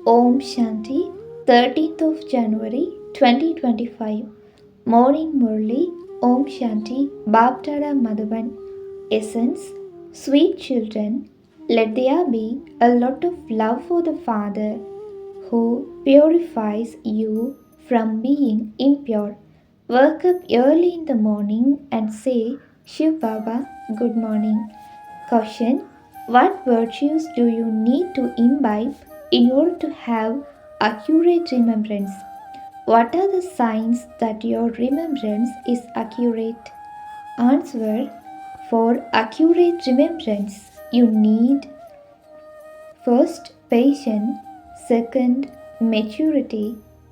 Om Shanti, 13th of January 2025. Morning Murli, Om Shanti, Baptada Madhavan. Essence, sweet children, let there be a lot of love for the Father who purifies you from being impure. Wake up early in the morning and say, Shiv Baba, good morning. Caution: what virtues do you need to imbibe in order to have accurate remembrance? What are the signs that your remembrance is accurate? Answer: for accurate remembrance, you need first patience, second maturity,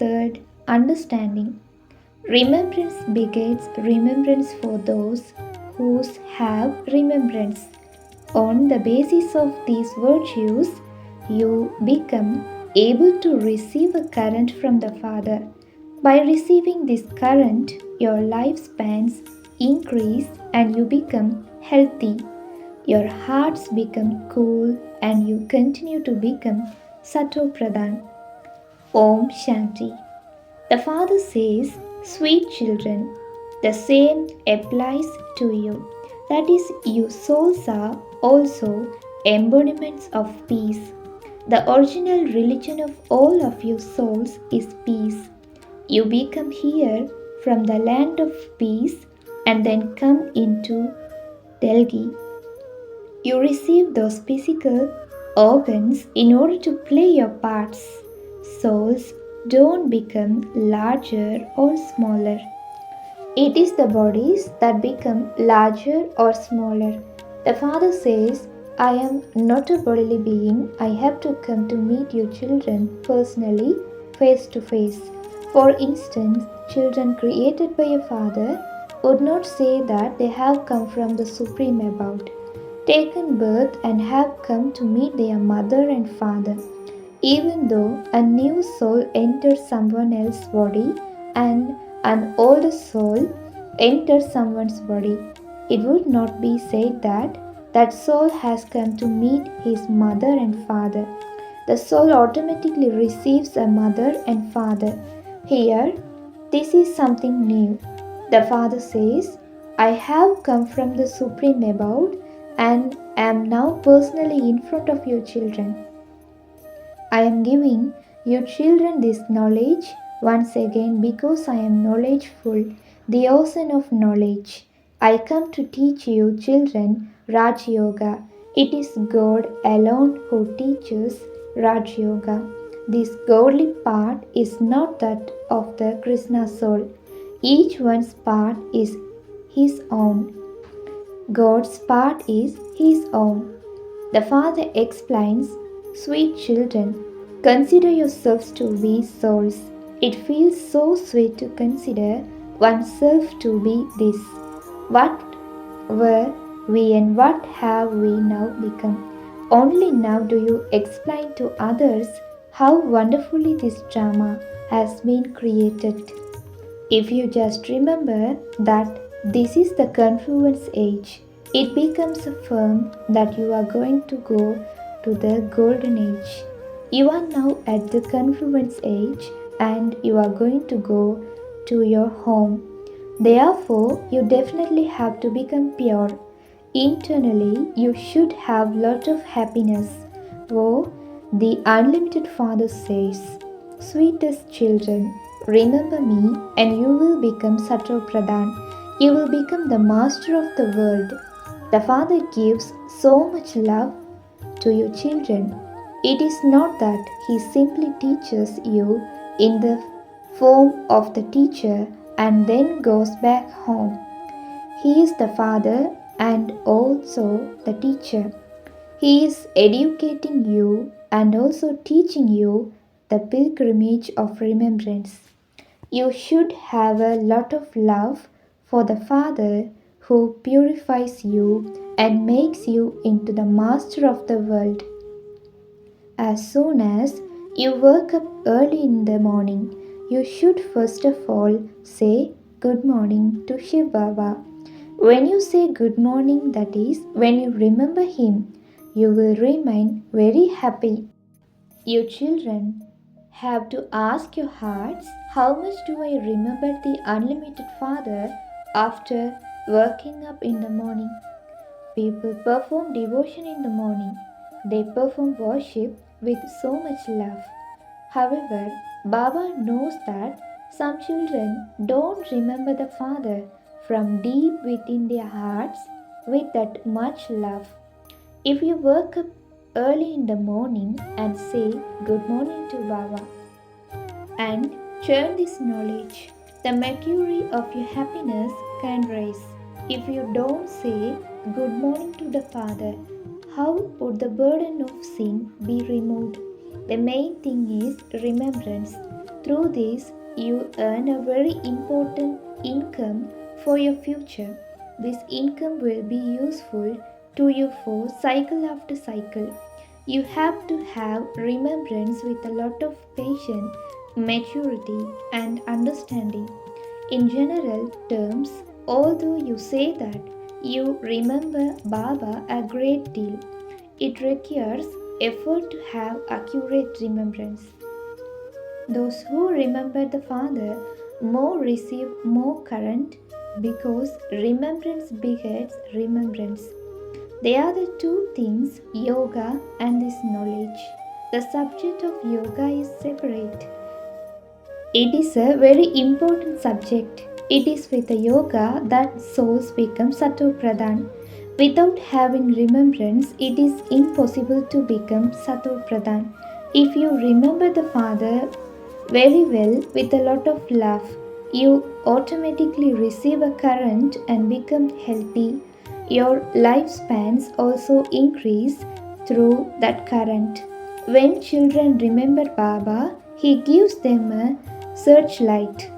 third understanding. Remembrance begets remembrance for those who have remembrance. On the basis of these virtues, you become able to receive a current from the Father. By receiving this current, your lifespans increase and you become healthy. Your hearts become cool and you continue to become Sato Pradhan. Om Shanti. The Father says, sweet children, the same applies to you. That is, you souls are also embodiments of peace. The original religion of all of you souls is peace. You become here from the land of peace and then come into Delhi. You receive those physical organs in order to play your parts. Souls don't become larger or smaller. It is the bodies that become larger or smaller. The Father says, I am not a bodily being. I have to come to meet you children personally, face to face. For instance, children created by a father would not say that they have come from the Supreme Abode, taken birth and have come to meet their mother and father. Even though a new soul enters someone else's body and an older soul enters someone's body, it would not be said that that soul has come to meet his mother and father. The soul automatically receives a mother and father. Here, this is something new. The Father says, I have come from the Supreme Abode and am now personally in front of you children. I am giving you children this knowledge once again because I am knowledgeful, the ocean of knowledge. I come to teach you children Raj Yoga. It is God alone who teaches Raj Yoga. This godly part is not that of the Krishna soul. Each one's part is his own. God's part is his own. The Father explains, sweet children, consider yourselves to be souls. It feels so sweet to consider oneself to be this. What were we and what have we now become? Only now do you explain to others how wonderfully this drama has been created. If you just remember that this is the confluence age, it becomes firm that you are going to go to the golden age. You are now at the confluence age and you are going to go to your home. Therefore, you definitely have to become pure. Internally, you should have lot of happiness. Oh, the unlimited Father says, sweetest children, remember me and you will become Sato Pradhan. You will become the master of the world. The Father gives so much love to you children. It is not that He simply teaches you in the form of the teacher and then goes back home. He is the Father and also the teacher. He is educating you and also teaching you the pilgrimage of remembrance. You should have a lot of love for the Father who purifies you and makes you into the master of the world. As soon as you wake up early in the morning, you should first of all say good morning to Shiv Baba. When you say good morning, that is, when you remember him, you will remain very happy. You children have to ask your hearts, how much do I remember the unlimited Father after waking up in the morning? People perform devotion in the morning. They perform worship with so much love. However, Baba knows that some children don't remember the Father from deep within their hearts with that much love. If you wake up early in the morning and say good morning to Baba and churn this knowledge, the mercury of your happiness can rise. If you don't say good morning to the Father, how would the burden of sin be removed? The main thing is remembrance. Through this, you earn a very important income for your future. This income will be useful to you for cycle after cycle. You have to have remembrance with a lot of patience, maturity, and understanding. In general terms, although you say that you remember Baba a great deal, it requires effort to have accurate remembrance. Those who remember the Father more receive more current because remembrance begets remembrance. They are the two things, yoga and this knowledge. The subject of yoga is separate. It is a very important subject. It is with the yoga that souls become Sato Pradhan. Without having remembrance, it is impossible to become Sato Pradhan. If you remember the Father very well with a lot of love, you automatically receive a current and become healthy. Your lifespans also increase through that current. When children remember Baba, he gives them a searchlight.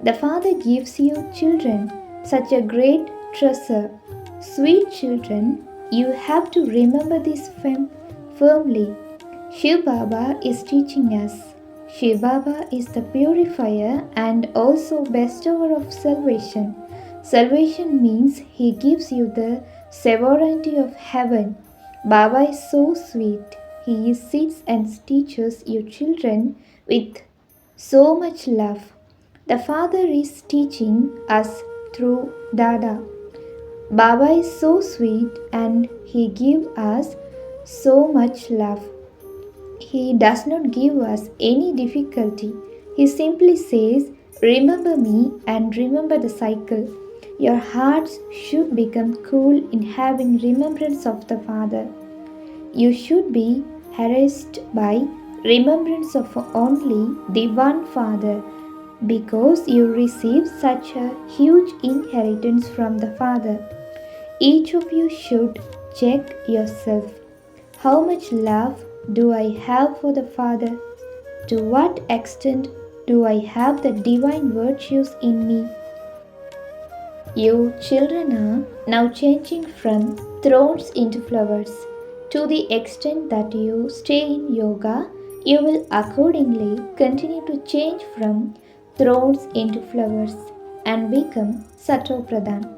The Father gives you children, such a great treasure. Sweet children, you have to remember this firmly. Shiv Baba is teaching us. Shiv Baba is the purifier and also bestower of salvation. Salvation means he gives you the sovereignty of heaven. Baba is so sweet. He sits and teaches you children with so much love. The Father is teaching us through Dada. Baba is so sweet and he gives us so much love. He does not give us any difficulty. He simply says, remember me and remember the cycle. Your hearts should become cool in having remembrance of the Father. You should be harassed by remembrance of only the one Father because you receive such a huge inheritance from the Father. Each of you should check yourself. How much love do I have for the Father? To what extent do I have the divine virtues in me? You children are now changing from thrones into flowers. To the extent that you stay in yoga, you will accordingly continue to change from thrones into flowers and become Sato Pradhan.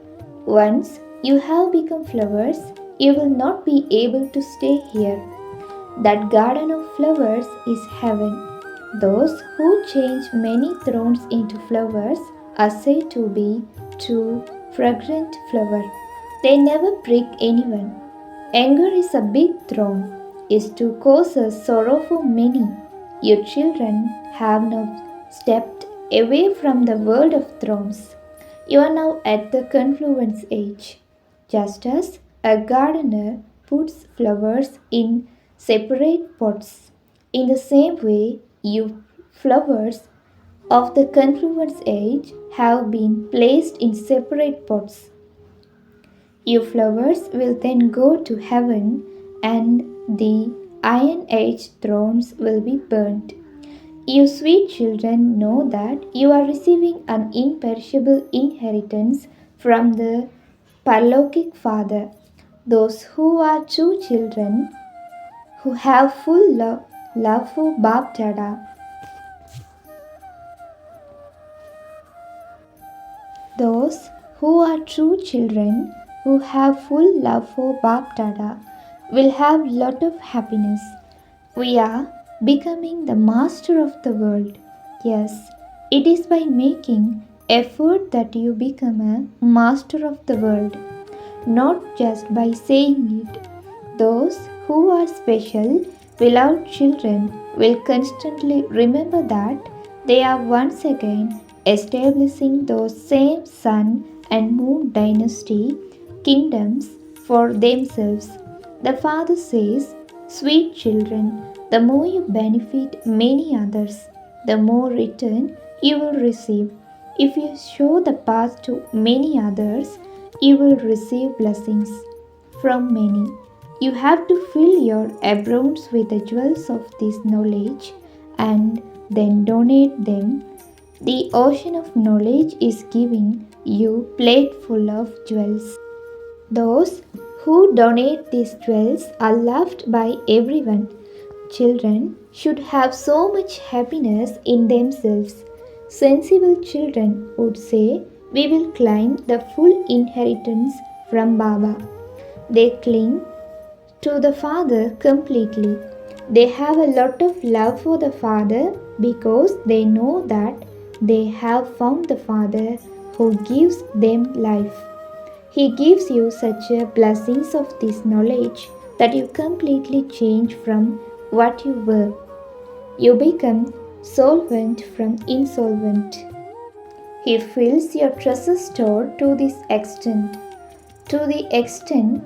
Once you have become flowers, you will not be able to stay here. That garden of flowers is heaven. Those who change many thorns into flowers are said to be true fragrant flower. They never prick anyone. Anger is a big thorn, is to cause a sorrow for many. Your children have now stepped away from the world of thorns. You are now at the confluence age. Just as a gardener puts flowers in separate pots, in the same way, you flowers of the confluence age have been placed in separate pots. Your flowers will then go to heaven and the iron age thrones will be burnt. You sweet children know that you are receiving an imperishable inheritance from the Parlokic Father. Those who are true children, who have full love for Bab Dada, those who are true children, who have full love for Bab Dada, will have lot of happiness. We are becoming the master of the world. Yes, it is by making effort that you become a master of the world, not just by saying it. Those who are special, beloved children will constantly remember that they are once again establishing those same sun and moon dynasty kingdoms for themselves. The Father says, "Sweet children, the more you benefit many others, the more return you will receive. If you show the path to many others, you will receive blessings from many. You have to fill your aprons with the jewels of this knowledge and then donate them. The ocean of knowledge is giving you plate full of jewels. Those who donate these jewels are loved by everyone. Children should have so much happiness in themselves. Sensible children would say, "We will claim the full inheritance from Baba." They cling to the Father completely. They have a lot of love for the Father because they know that they have found the Father who gives them life. He gives you such a blessings of this knowledge that you completely change from what you were. You become solvent from insolvent. He fills your treasure store to the extent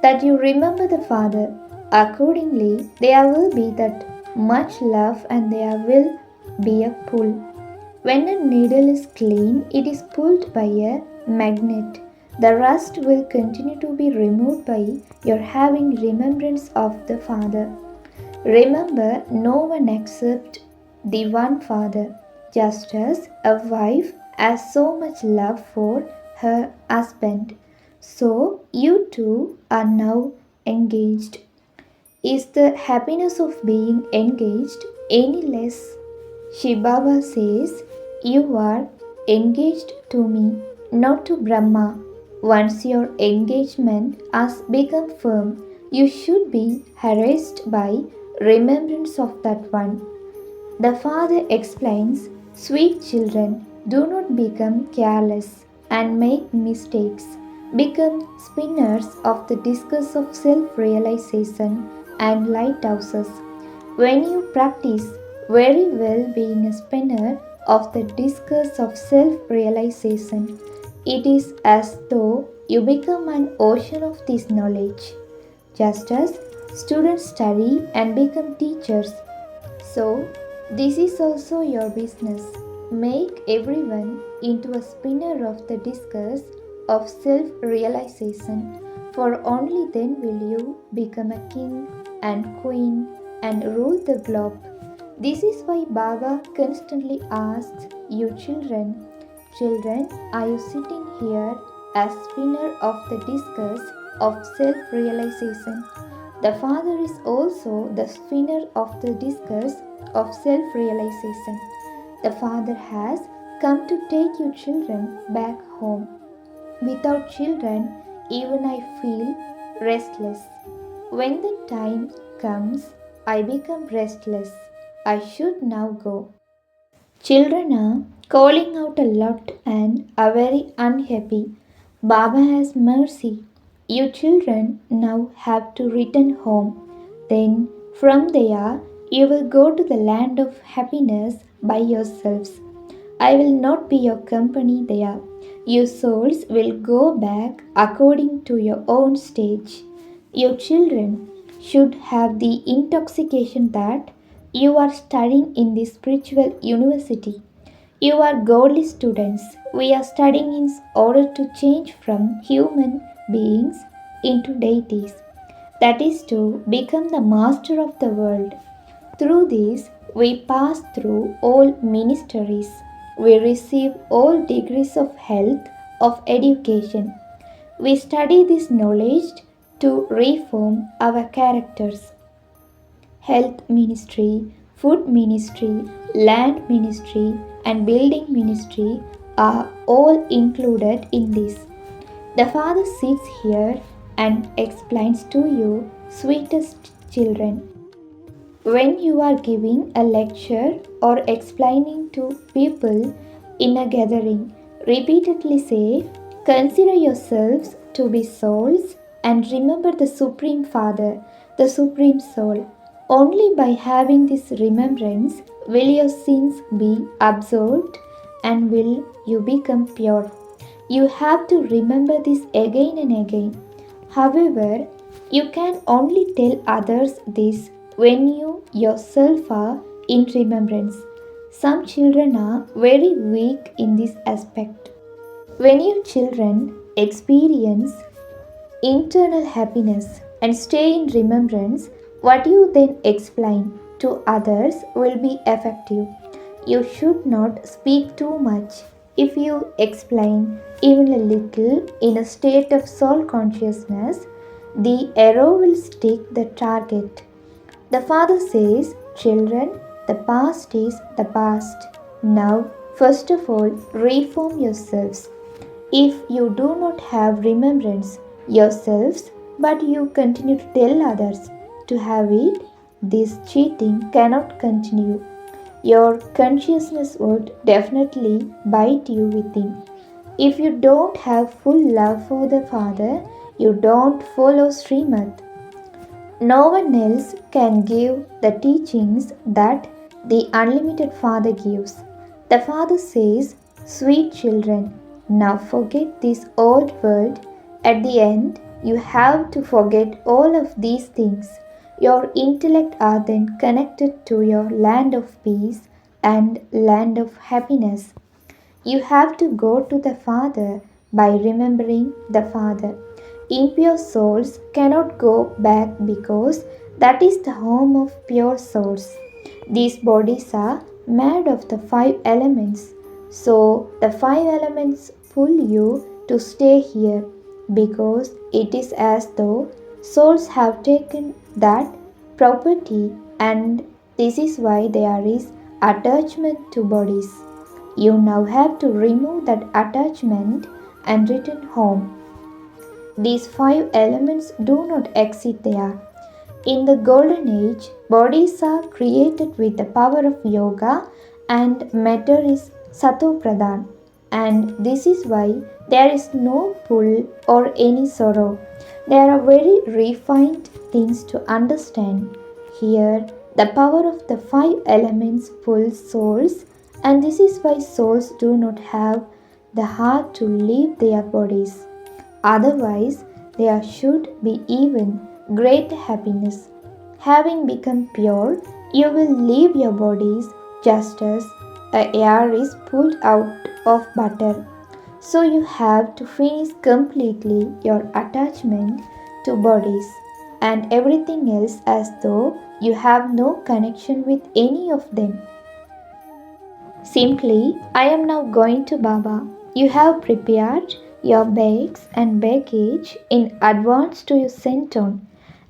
that you remember the Father. Accordingly, there will be that much love and there will be a pull. When a needle is clean, it is pulled by a magnet. The rust will continue to be removed by your having remembrance of the Father. Remember, no one except the one Father, just as a wife has so much love for her husband. So you two are now engaged. Is the happiness of being engaged any less? Shiv Baba says, "You are engaged to me, not to Brahma." Once your engagement has become firm, you should be harassed by remembrance of that one. The Father explains, "Sweet children, do not become careless and make mistakes. Become spinners of the discus of self realization and lighthouses. When you practice very well being a spinner of the discus of self realization, it is as though you become an ocean of this knowledge. Just as students study and become teachers, so this is also your business. Make everyone into a spinner of the discus of self realization, for only then will you become a king and queen and rule the globe." This is why Baba constantly asks you children, "Children, are you sitting here as spinner of the discus of self realization?" The Father is also the spinner of the discus of self realization. The Father has come to take you children back home. Without children, even I feel restless. When the time comes, I become restless. I should now go. Children are calling out a lot and are very unhappy. Baba has mercy. You children now have to return home. Then from there you will go to the land of happiness by yourselves. I will not be your company there. Your souls will go back according to your own stage. Your children should have the intoxication that you are studying in the spiritual university. You are godly students. We are studying in order to change from human beings into deities. That is to become the master of the world. Through this, we pass through all ministries. We receive all degrees of health, of education. We study this knowledge to reform our characters. Health ministry, food ministry, land ministry, and building ministry are all included in this. The Father sits here and explains to you, sweetest children. When you are giving a lecture or explaining to people in a gathering, repeatedly say, consider yourselves to be souls and remember the Supreme Father, the Supreme Soul. Only by having this remembrance will your sins be absolved and will you become pure. You have to remember this again and again. However, you can only tell others this when you yourself are in remembrance. Some children are very weak in this aspect. When you children experience internal happiness and stay in remembrance, what you then explain to others will be effective. You should not speak too much. If you explain even a little in a state of soul consciousness, the arrow will stick the target. The father says, children, the past is the past. Now, first of all, reform yourselves. If you do not have remembrance yourselves, but you continue to tell others to have it, this cheating cannot continue. Your consciousness would definitely bite you within. If you don't have full love for the Father, you don't follow Srimad. No one else can give the teachings that the unlimited Father gives. The Father says, sweet children, now forget this old world. At the end, you have to forget all of these things. Your intellect are then connected to your land of peace and land of happiness. You have to go to the Father by remembering the Father. Impure souls cannot go back because that is the home of pure souls. These bodies are made of the five elements. So the five elements pull you to stay here because it is as though souls have taken that property, and this is why there is attachment to bodies. You now have to remove that attachment and return home. These five elements do not exist there. In the golden age, bodies are created with the power of yoga and matter is sato pradhan. And this is why there is no pull or any sorrow. There are very refined things to understand. Here, the power of the five elements pulls souls, and this is why souls do not have the heart to leave their bodies. Otherwise, there should be even great happiness. Having become pure, you will leave your bodies just as a air is pulled out of butter. So you have to finish completely your attachment to bodies and everything else as though you have no connection with any of them. Simply, I am now going to Baba. You have prepared your bags and baggage in advance to your senton.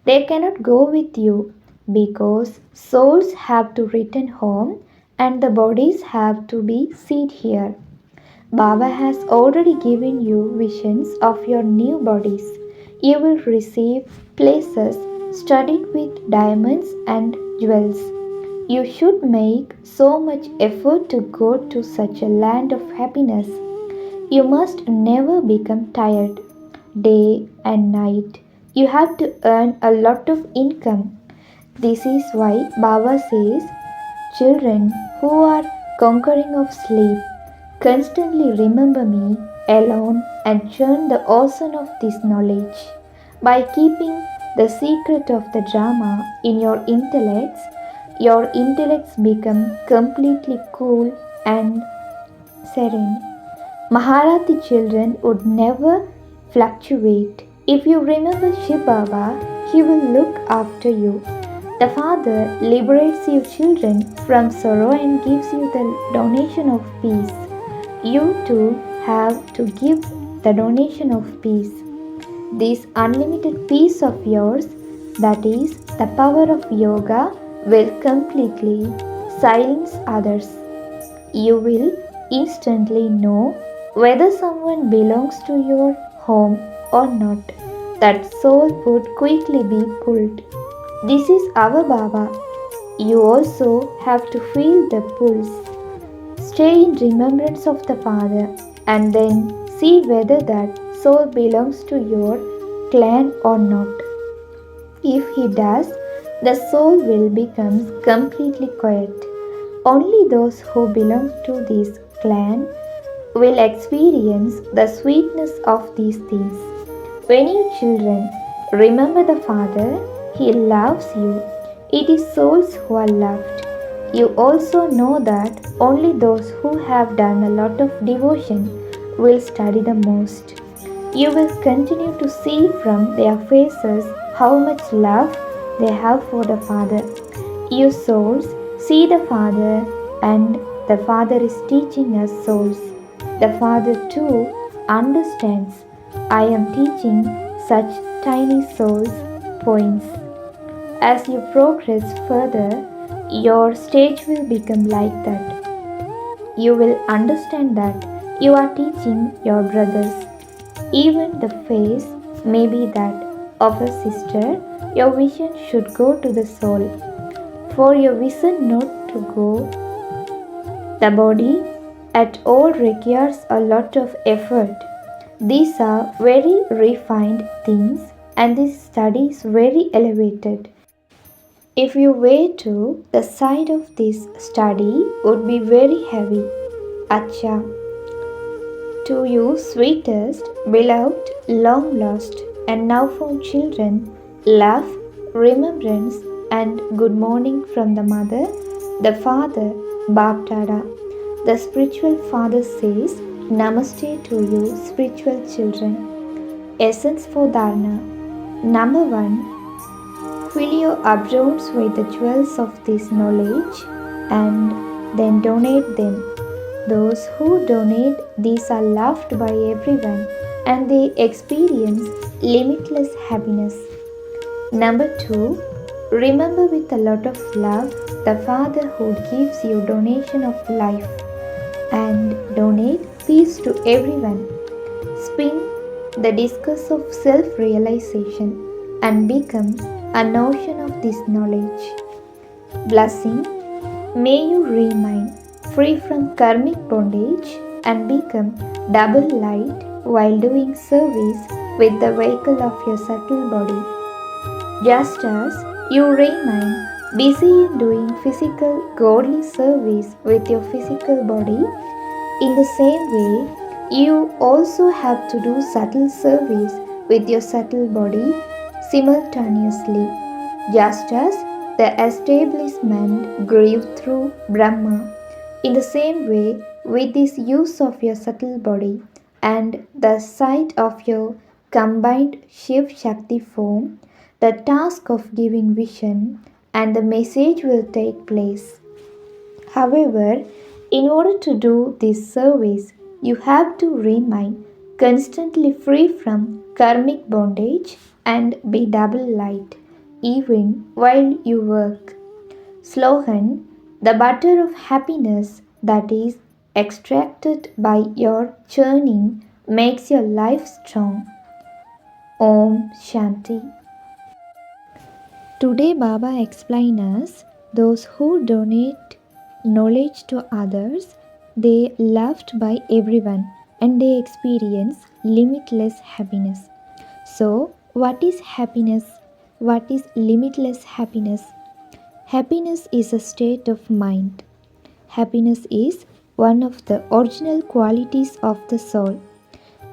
They cannot go with you because souls have to return home and the bodies have to be seated here. Baba has already given you visions of your new bodies. You will receive places studded with diamonds and jewels. You should make so much effort to go to such a land of happiness. You must never become tired. Day and night, you have to earn a lot of income. This is why Baba says, children who are conquering of sleep, constantly remember me alone and churn the ocean of this knowledge. By keeping the secret of the drama in your intellects become completely cool and serene. Maharati children would never fluctuate. If you remember Shiv Baba, he will look after you. The Father liberates you children from sorrow and gives you the donation of peace. You too have to give the donation of peace. This unlimited peace of yours, that is the power of yoga, will completely silence others. You will instantly know whether someone belongs to your home or not. That soul would quickly be pulled. This is our Baba. You also have to feel the pulse. Stay in remembrance of the Father and then see whether that soul belongs to your clan or not. If he does, the soul will become completely quiet. Only those who belong to this clan will experience the sweetness of these things. When you children remember the Father, He loves you. It is souls who are loved. You also know that only those who have done a lot of devotion will study the most. You will continue to see from their faces how much love they have for the Father. You souls see the Father, and the Father is teaching us souls. The Father too understands. I am teaching such tiny souls points. As you progress further, your stage will become like that. You will understand that you are teaching your brothers. Even the face may be that of a sister. Your vision should go to the soul. For your vision not to go, the body at all requires a lot of effort. These are very refined things, and this study is very elevated. If you were to, the side of this study would be very heavy. Acha. To you, sweetest, beloved, long lost, and now found children, love, remembrance, and good morning from the mother, the father, Baptada. The spiritual father says, Namaste to you, spiritual children. Essence for Dharana. Number 1. Fill your abdomes with the jewels of this knowledge and then donate them. Those who donate these are loved by everyone and they experience limitless happiness. Number 2. Remember with a lot of love the Father who gives you donation of life and donate peace to everyone. Spin the discus of self-realization and become a notion of this knowledge. Blessing. May you remain free from karmic bondage and become double light while doing service with the vehicle of your subtle body. Just as you remain busy in doing physical godly service with your physical body, in the same way, you also have to do subtle service with your subtle body simultaneously, just as the establishment grew through Brahma. In the same way, with this use of your subtle body and the sight of your combined Shiv Shakti form, the task of giving vision and the message will take place. However, in order to do this service, you have to remain constantly free from karmic bondage and be double light even while you work. Slogan. The butter of happiness that is extracted by your churning makes your life strong. Om Shanti. Today Baba explains us those who donate knowledge to others, they loved by everyone and they experience limitless happiness. So, what is happiness? What is limitless happiness? Happiness is a state of mind. Happiness is one of the original qualities of the soul.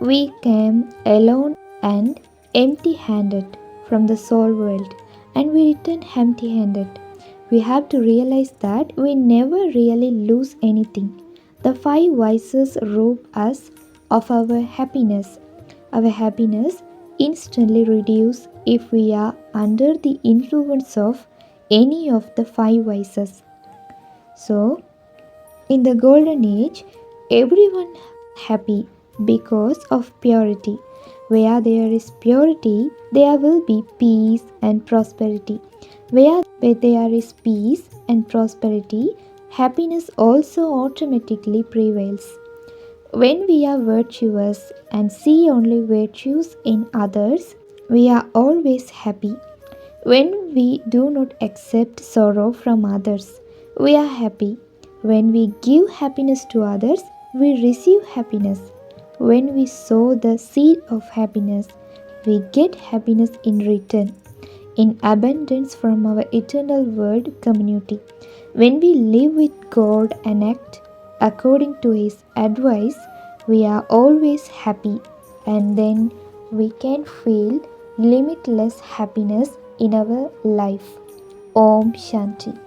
We came alone and empty handed from the soul world and we return empty handed. We have to realize that we never really lose anything. The five vices rob us of our happiness. Our happiness instantly reduces if we are under the influence of any of the five vices. So, in the golden age, everyone happy because of purity. Where there is purity, there will be peace and prosperity. Where there is peace and prosperity, happiness also automatically prevails. When we are virtuous and see only virtues in others, we are always happy. When we do not accept sorrow from others, we are happy. When we give happiness to others, we receive happiness. When we sow the seed of happiness, we get happiness in return, in abundance from our eternal world community. When we live with God and act according to His advice, we are always happy, and then we can feel limitless happiness in our life. Om Shanti.